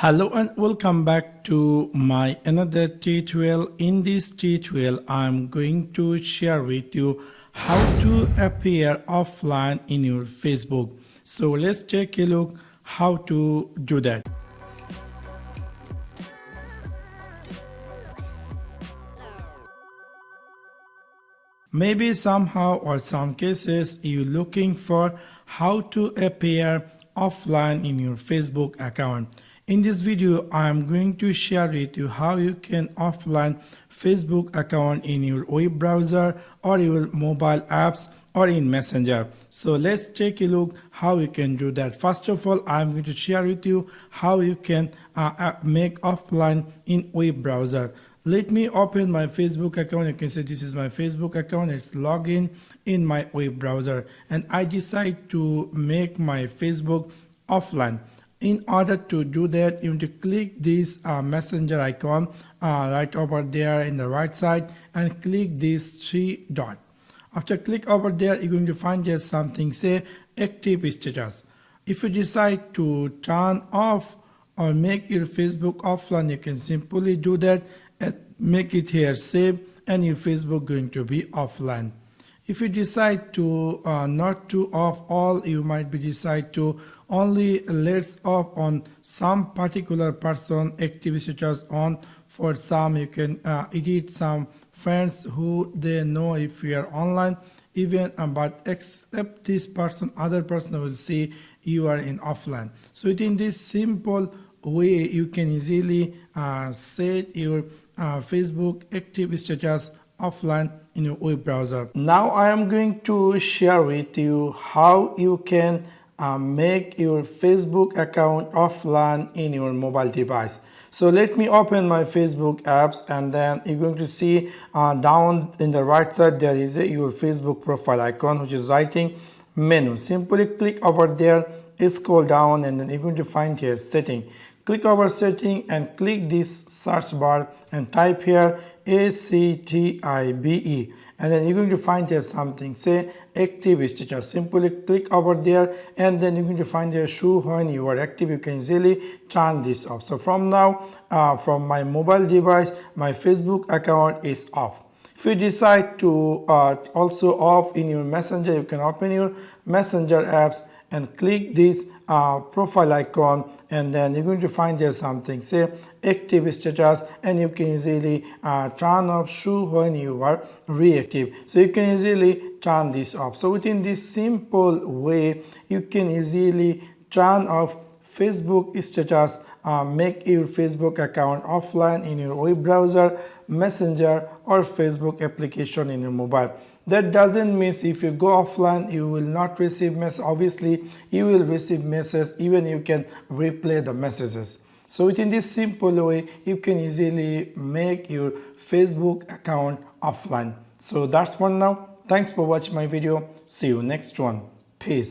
Hello and welcome back to my another tutorial. In this tutorial I'm going to share with you how to appear offline in your Facebook. So let's take a look how to do that. Maybe somehow or some cases you're looking for how to appear offline in your Facebook account. In this video, I am going to share with you how you can offline Facebook account in your web browser or your mobile apps or in Messenger. So let's take a look how you can do that. First of all, I am going to share with you how you can make offline in web browser. Let me open my Facebook account. You can see this is my Facebook account. It's login in my web browser and I decide to make my Facebook offline. In order to do that, you need to click this messenger icon right over there in the right side and click this three dot. After click over there, you're going to find just something say active status. If you decide to turn off or make your Facebook offline, you can simply do that and make it here save and your Facebook going to be offline. If you decide to not to off all, you might be decide to only let's off on some particular person active status on. For some you can edit some friends who they know if you are online even but except this person other person will see you are in offline. So within this simple way you can easily set your Facebook active status offline in your web browser. Now I am going to share with you how you can make your Facebook account offline in your mobile device. So let me open my Facebook apps and then you're going to see down in the right side there is your Facebook profile icon which is writing menu. Simply click over there, scroll down and then you're going to find here setting. Click over setting and click this search bar and type here ACTIBE and then you're going to find here something say active status. Simply click over there and then you're going to find here show when you are active. You can easily turn this off. So from now from my mobile device my Facebook account is off. If you decide to also off in your messenger, you can open your messenger apps and click this profile icon and then you're going to find there something say active status and you can easily turn off show when you are reactive. So you can easily turn this off. So within this simple way you can easily turn off Facebook status, make your Facebook account offline in your web browser, messenger or Facebook application in your mobile. That doesn't mean if you go offline you will not receive message. Obviously you will receive messages, even you can replay the messages. So within this simple way you can easily make your Facebook account offline. So that's one now. Thanks for watching my video. See you next one. Peace.